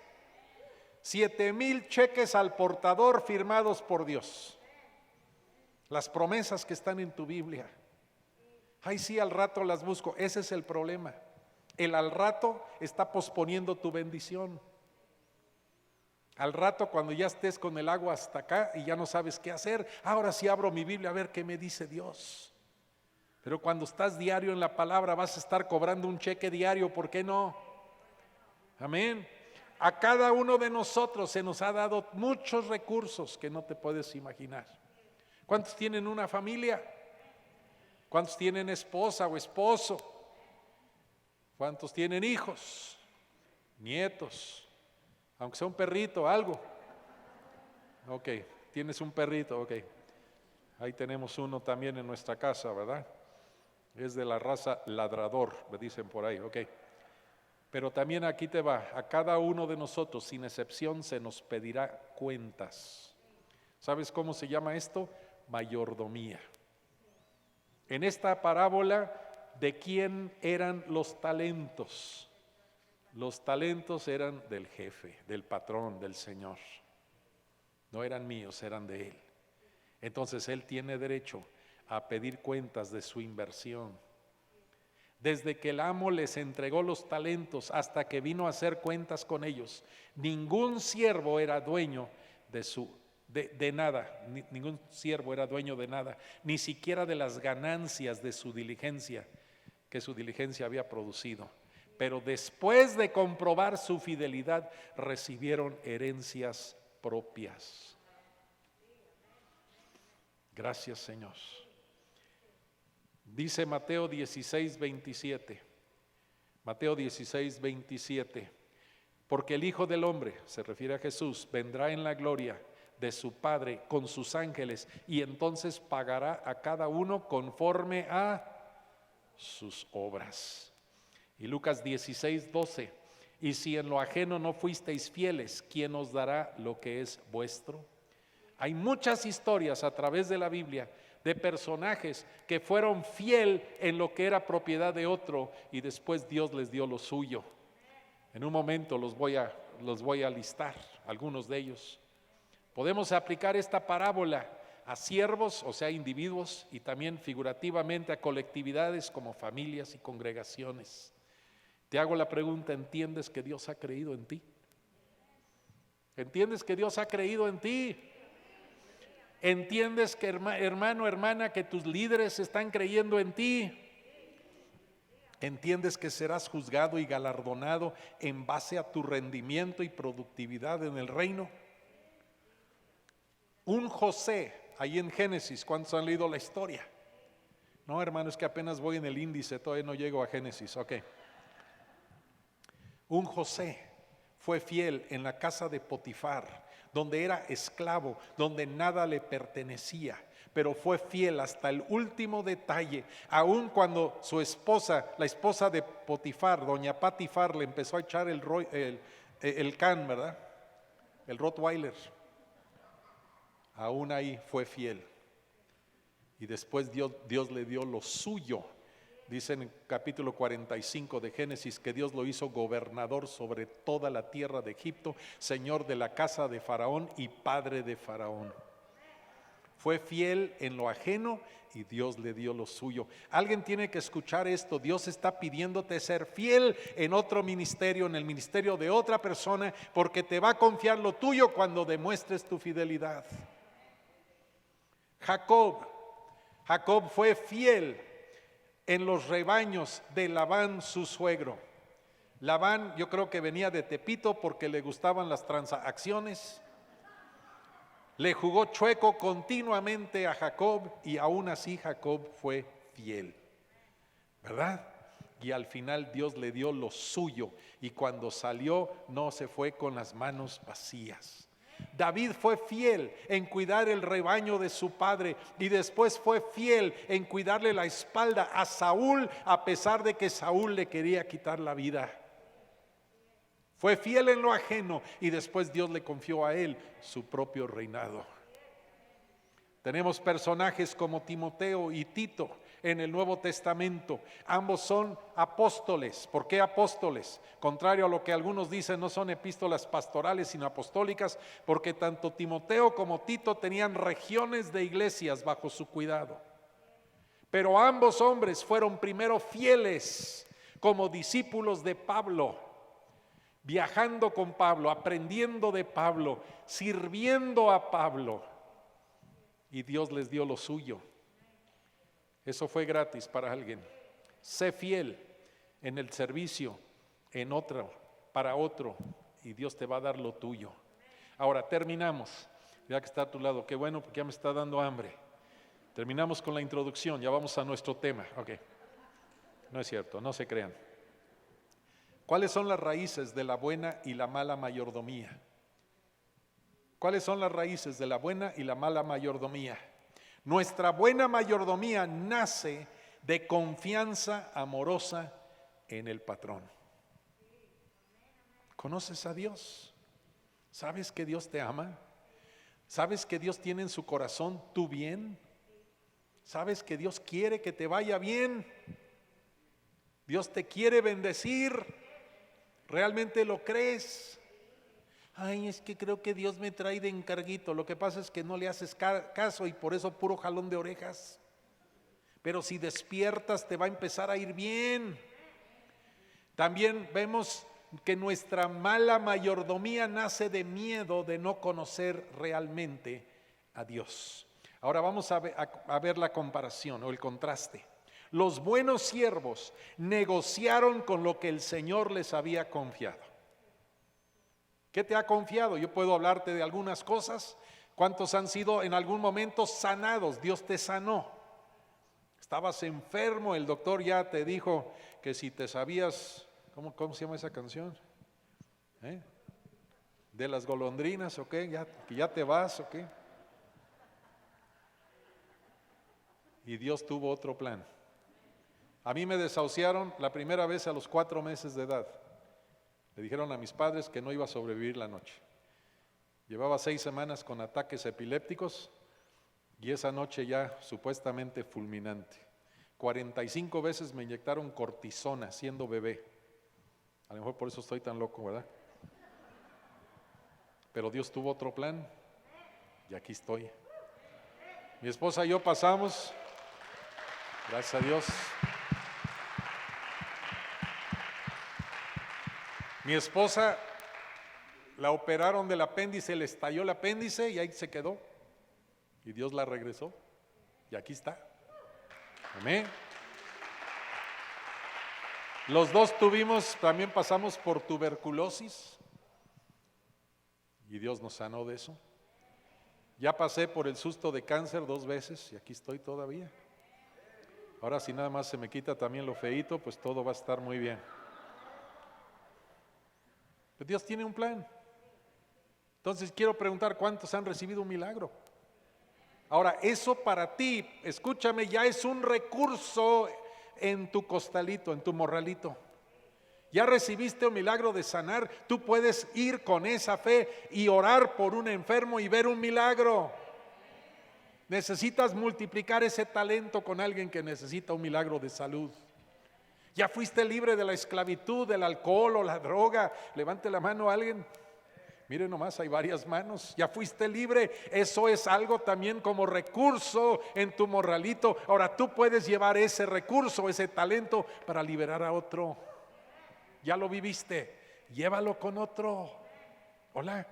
7,000 cheques al portador firmados por Dios. Las promesas que están en tu Biblia. Ay, sí, al rato las busco. Ese es el problema. El al rato está posponiendo tu bendición. Al rato, cuando ya estés con el agua hasta acá y ya no sabes qué hacer, ahora sí abro mi Biblia a ver qué me dice Dios. Pero cuando estás diario en la palabra vas a estar cobrando un cheque diario, ¿por qué no? Amén. A cada uno de nosotros se nos ha dado muchos recursos que no te puedes imaginar. ¿Cuántos tienen una familia? ¿Cuántos tienen esposa o esposo? ¿Cuántos tienen hijos, nietos? Aunque sea un perrito, algo. Ok, tienes un perrito, ok. Ahí tenemos uno también en nuestra casa, ¿verdad? Es de la raza ladrador, me dicen por ahí, ok. Pero también aquí te va, a cada uno de nosotros, sin excepción, se nos pedirá cuentas. ¿Sabes cómo se llama esto? Mayordomía. En esta parábola, ¿de quién eran los talentos? Los talentos eran del jefe, del patrón, del Señor. No eran míos, eran de Él. Entonces Él tiene derecho a pedir cuentas de su inversión. Desde que el amo les entregó los talentos hasta que vino a hacer cuentas con ellos, ningún siervo era dueño de nada, ningún siervo era dueño de nada, ni siquiera de las ganancias de su diligencia, que su diligencia había producido. Pero después de comprobar su fidelidad, recibieron herencias propias. Gracias, Señor. Dice Mateo 16:27. Mateo 16:27. Porque el Hijo del Hombre, se refiere a Jesús, vendrá en la gloria de su Padre con sus ángeles y entonces pagará a cada uno conforme a sus obras. Y Lucas 16:12. Y si en lo ajeno no fuisteis fieles, ¿quién os dará lo que es vuestro? Hay muchas historias a través de la Biblia de personajes que fueron fiel en lo que era propiedad de otro y después Dios les dio lo suyo. En un momento los voy a listar, algunos de ellos. Podemos aplicar esta parábola a siervos, o sea, individuos, y también figurativamente a colectividades como familias y congregaciones. Te hago la pregunta, ¿entiendes que Dios ha creído en ti? ¿Entiendes que Dios ha creído en ti? ¿Entiendes que hermano, hermana, que tus líderes están creyendo en ti? ¿Entiendes que serás juzgado y galardonado en base a tu rendimiento y productividad en el reino? Un José, ahí en Génesis, ¿cuántos han leído la historia? No, hermano, es que apenas voy en el índice, todavía no llego a Génesis, ok. Un José fue fiel en la casa de Potifar, donde era esclavo, donde nada le pertenecía, pero fue fiel hasta el último detalle, aun cuando su esposa, la esposa de Potifar, doña Patifar, le empezó a echar el can, ¿verdad? El Rottweiler. Aún ahí fue fiel. Y después Dios le dio lo suyo, Dice en el capítulo 45 de Génesis que Dios lo hizo gobernador sobre toda la tierra de Egipto, señor de la casa de Faraón y padre de Faraón. Fue fiel en lo ajeno y Dios le dio lo suyo. Alguien tiene que escuchar esto. Dios está pidiéndote ser fiel en otro ministerio, en el ministerio de otra persona, porque te va a confiar lo tuyo cuando demuestres tu fidelidad. Jacob fue fiel en los rebaños de Labán, su suegro. Labán, yo creo que venía de Tepito porque le gustaban las transacciones. Le jugó chueco continuamente a Jacob y aún así Jacob fue fiel, ¿verdad? Y al final Dios le dio lo suyo y cuando salió no se fue con las manos vacías. David fue fiel en cuidar el rebaño de su padre y después fue fiel en cuidarle la espalda a Saúl a pesar de que Saúl le quería quitar la vida. Fue fiel en lo ajeno y después Dios le confió a él su propio reinado. Tenemos personajes como Timoteo y Tito en el Nuevo Testamento. Ambos son apóstoles. ¿Por qué apóstoles? Contrario a lo que algunos dicen, no son epístolas pastorales sino apostólicas, porque tanto Timoteo como Tito tenían regiones de iglesias bajo su cuidado. Pero ambos hombres fueron primero fieles como discípulos de Pablo, viajando con Pablo, aprendiendo de Pablo, sirviendo a Pablo, y Dios les dio lo suyo. Eso fue gratis para alguien. Sé fiel en el servicio, en otro, para otro, y Dios te va a dar lo tuyo. Ahora terminamos, ya que está a tu lado, qué bueno porque ya me está dando hambre. Terminamos con la introducción, ya vamos a nuestro tema. Ok, no es cierto, no se crean. ¿Cuáles son las raíces de la buena y la mala mayordomía? ¿Cuáles son las raíces de la buena y la mala mayordomía? Nuestra buena mayordomía nace de confianza amorosa en el patrón. ¿Conoces a Dios? ¿Sabes que Dios te ama? ¿Sabes que Dios tiene en su corazón tu bien? ¿Sabes que Dios quiere que te vaya bien? Dios te quiere bendecir. ¿Realmente lo crees? Ay, es que creo que Dios me trae de encarguito. Lo que pasa es que no le haces caso y por eso puro jalón de orejas. Pero si despiertas te va a empezar a ir bien. También vemos que nuestra mala mayordomía nace de miedo de no conocer realmente a Dios. Ahora vamos a ver la comparación o el contraste. Los buenos siervos negociaron con lo que el Señor les había confiado. ¿Qué te ha confiado? Yo puedo hablarte de algunas cosas. ¿Cuántos han sido en algún momento sanados? Dios te sanó. Estabas enfermo, el doctor ya te dijo que si te sabías, ¿cómo se llama esa canción? De las golondrinas, ¿ok? Ya te vas, ¿ok? Y Dios tuvo otro plan. A mí me desahuciaron la primera vez a los 4 meses de edad. Le dijeron a mis padres que no iba a sobrevivir la noche. Llevaba 6 semanas con ataques epilépticos y esa noche ya supuestamente fulminante. 45 veces me inyectaron cortisona siendo bebé. A lo mejor por eso estoy tan loco, ¿verdad? Pero Dios tuvo otro plan y aquí estoy. Mi esposa y yo pasamos, gracias a Dios. Mi esposa la operaron del apéndice, le estalló el apéndice y ahí se quedó. Y Dios la regresó y aquí está. Amén. Los dos también pasamos por tuberculosis y Dios nos sanó de eso. Ya pasé por el susto de cáncer 2 veces y aquí estoy todavía. Ahora si nada más se me quita también lo feíto, pues todo va a estar muy bien. Pero Dios tiene un plan. Entonces quiero preguntar, ¿cuántos han recibido un milagro? Ahora, eso para ti, escúchame, ya es un recurso en tu costalito, en tu morralito. Ya recibiste un milagro de sanar, tú puedes ir con esa fe y orar por un enfermo y ver un milagro. Necesitas multiplicar ese talento con alguien que necesita un milagro de salud. Ya fuiste libre de la esclavitud, del alcohol o la droga. Levante la mano a alguien. Mire nomás, hay varias manos. Ya fuiste libre. Eso es algo también como recurso en tu morralito. Ahora tú puedes llevar ese recurso, ese talento para liberar a otro. Ya lo viviste, llévalo con otro. Hola.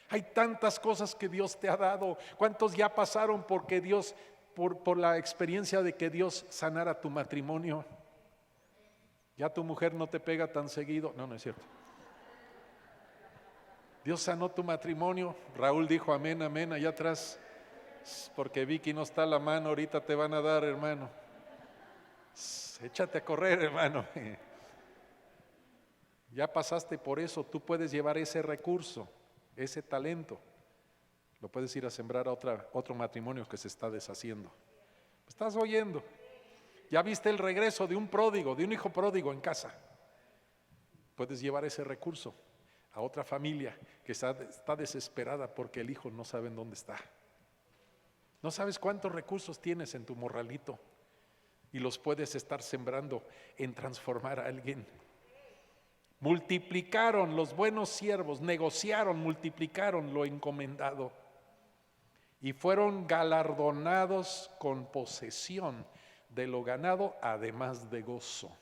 Hay tantas cosas que Dios te ha dado. ¿Cuántos ya pasaron porque Dios, por la experiencia de que Dios sanara tu matrimonio? Ya tu mujer no te pega tan seguido. No, no es cierto. Dios sanó tu matrimonio. Raúl dijo amén, amén, allá atrás. Porque Vicky no está a la mano, ahorita te van a dar, hermano. Échate a correr, hermano. Ya pasaste por eso, tú puedes llevar ese recurso, ese talento. Lo puedes ir a sembrar a otro matrimonio que se está deshaciendo. ¿Estás oyendo? Ya viste el regreso de un pródigo, de un hijo pródigo en casa. Puedes llevar ese recurso a otra familia que está desesperada porque el hijo no sabe en dónde está. No sabes cuántos recursos tienes en tu morralito y los puedes estar sembrando en transformar a alguien. Multiplicaron los buenos siervos, negociaron, multiplicaron lo encomendado y fueron galardonados con posesión de lo ganado, además de gozo.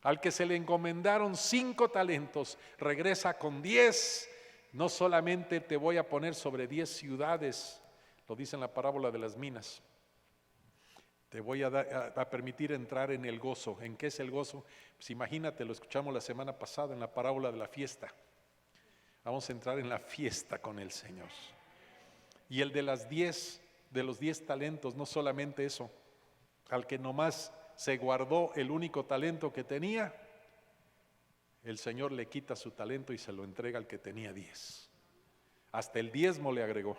Al que se le encomendaron 5 talentos, regresa con 10. No solamente te voy a poner sobre 10 ciudades, lo dice en la parábola de las minas. Te voy a permitir entrar en el gozo. ¿En qué es el gozo? Pues imagínate, lo escuchamos la semana pasada en la parábola de la fiesta. Vamos a entrar en la fiesta con el Señor. Y el de los 10 talentos, no solamente eso, al que nomás se guardó el único talento que tenía, el Señor le quita su talento y se lo entrega al que tenía 10. Hasta el diezmo le agregó.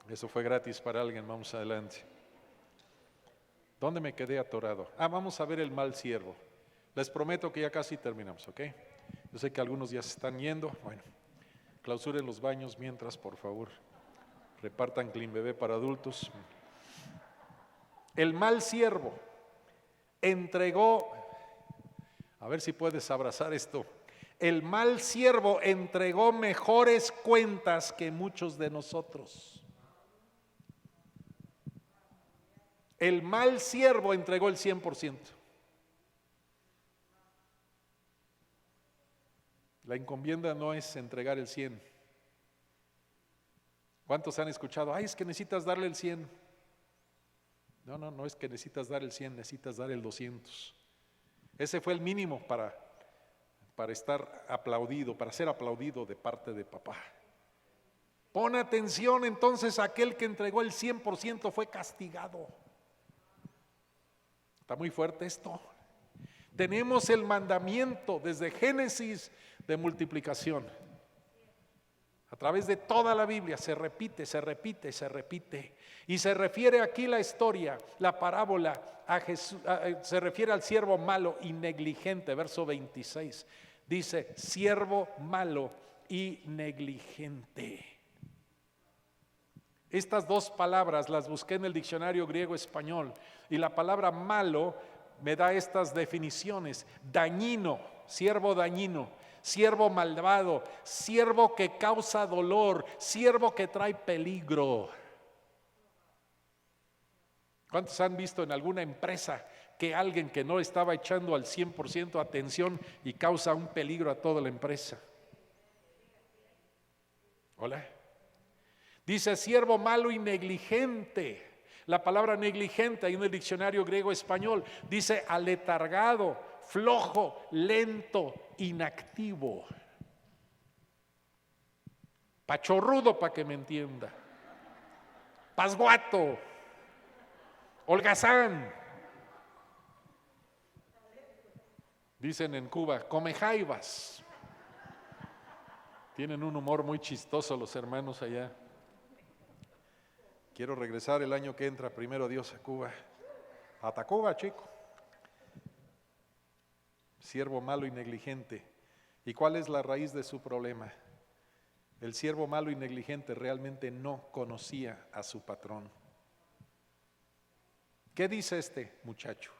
Eso fue gratis para alguien. Vamos adelante. ¿Dónde me quedé atorado? Vamos a ver el mal siervo. Les prometo que ya casi terminamos, ¿ok? Yo sé que algunos ya se están yendo. Bueno, clausuren los baños mientras, por favor. Repartan Clean Bebé para adultos. El mal siervo entregó, a ver si puedes abrazar esto. El mal siervo entregó mejores cuentas que muchos de nosotros. El mal siervo entregó el 100%. La encomienda no es entregar el 100. ¿Cuántos han escuchado? Es que necesitas darle el 100. No es que necesitas dar el 100, necesitas dar el 200. Ese fue el mínimo para estar aplaudido, para ser aplaudido de parte de papá. Pon atención, entonces aquel que entregó el 100% fue castigado. Está muy fuerte esto. Tenemos el mandamiento desde Génesis de multiplicación. A través de toda la Biblia se repite, se repite, se repite. Y se refiere aquí la historia, la parábola a Jesús, se refiere al siervo malo y negligente, verso 26. Dice, siervo malo y negligente. Estas dos palabras las busqué en el diccionario griego-español y la palabra malo me da estas definiciones: dañino, siervo dañino, siervo malvado, siervo que causa dolor, siervo que trae peligro. ¿Cuántos han visto en alguna empresa que alguien que no estaba echando al 100% atención y causa un peligro a toda la empresa? Hola. Dice siervo malo y negligente. La palabra negligente, hay en el diccionario griego-español, dice aletargado, flojo, lento, inactivo. Pachorrudo, para que me entienda. Pasguato, holgazán. Dicen en Cuba, come jaivas. Tienen un humor muy chistoso los hermanos allá. Quiero regresar el año que entra, primero Dios, a Cuba. A Tacuba, chico. Siervo malo y negligente. ¿Y cuál es la raíz de su problema? El siervo malo y negligente realmente no conocía a su patrón. ¿Qué dice este muchacho?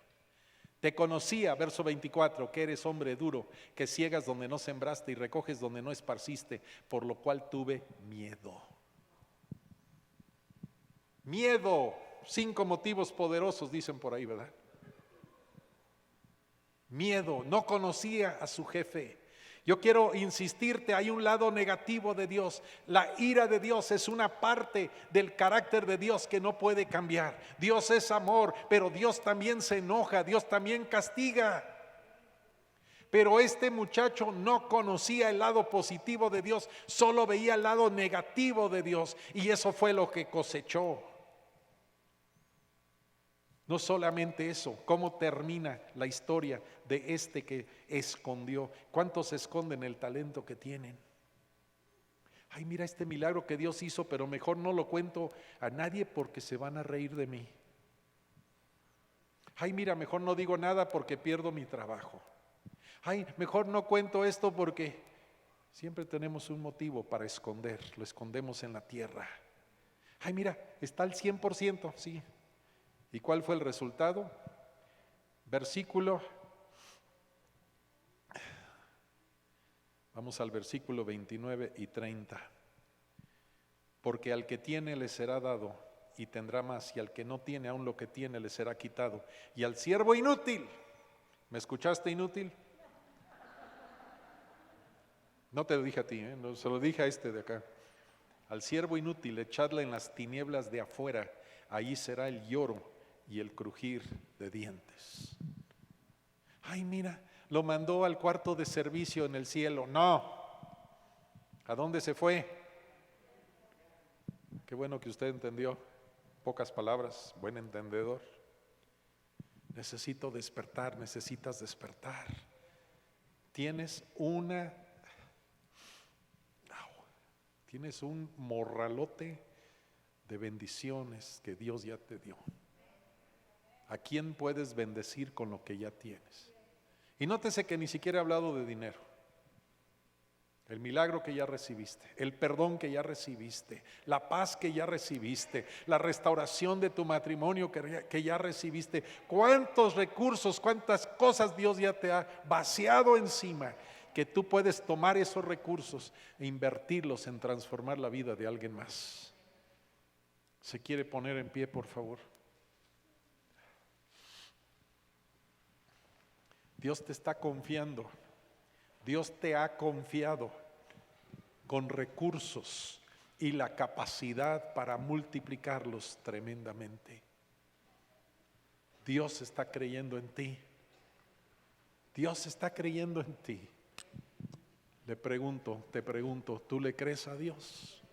Te conocía, verso 24, que eres hombre duro, que ciegas donde no sembraste y recoges donde no esparciste, por lo cual tuve miedo. Miedo, 5 motivos poderosos dicen por ahí, ¿verdad? Miedo, no conocía a su jefe. Yo quiero insistirte, hay un lado negativo de Dios. La ira de Dios es una parte del carácter de Dios que no puede cambiar. Dios es amor, pero Dios también se enoja, Dios también castiga. Pero este muchacho no conocía el lado positivo de Dios, solo veía el lado negativo de Dios, y eso fue lo que cosechó. No solamente eso, ¿cómo termina la historia de este que escondió? ¿Cuántos esconden el talento que tienen? Ay, mira este milagro que Dios hizo, pero mejor no lo cuento a nadie porque se van a reír de mí. Ay, mira, mejor no digo nada porque pierdo mi trabajo. Ay, mejor no cuento esto porque siempre tenemos un motivo para esconder, lo escondemos en la tierra. Ay, mira, está al 100%, sí. ¿Y cuál fue el resultado? Vamos al versículo 29 y 30. Porque al que tiene le será dado y tendrá más, y al que no tiene aún lo que tiene le será quitado. Y al siervo inútil, ¿me escuchaste, inútil? No te lo dije a ti, no, se lo dije a este de acá. Al siervo inútil echadle en las tinieblas de afuera, ahí será el lloro y el crujir de dientes. Ay, mira, lo mandó al cuarto de servicio en el cielo. No. ¿A dónde se fue? Qué bueno que usted entendió. Pocas palabras, buen entendedor. Necesito despertar, necesitas despertar. Tienes un morralote de bendiciones que Dios ya te dio. ¿A quién puedes bendecir con lo que ya tienes? Y nótese que ni siquiera he hablado de dinero. El milagro que ya recibiste, el perdón que ya recibiste, la paz que ya recibiste, la restauración de tu matrimonio que ya recibiste. ¿Cuántos recursos, cuántas cosas Dios ya te ha vaciado encima? Que tú puedes tomar esos recursos e invertirlos en transformar la vida de alguien más. ¿Se quiere poner en pie, por favor? Dios te está confiando, Dios te ha confiado con recursos y la capacidad para multiplicarlos tremendamente. Dios está creyendo en ti. Dios está creyendo en ti. Te pregunto, ¿tú le crees a Dios?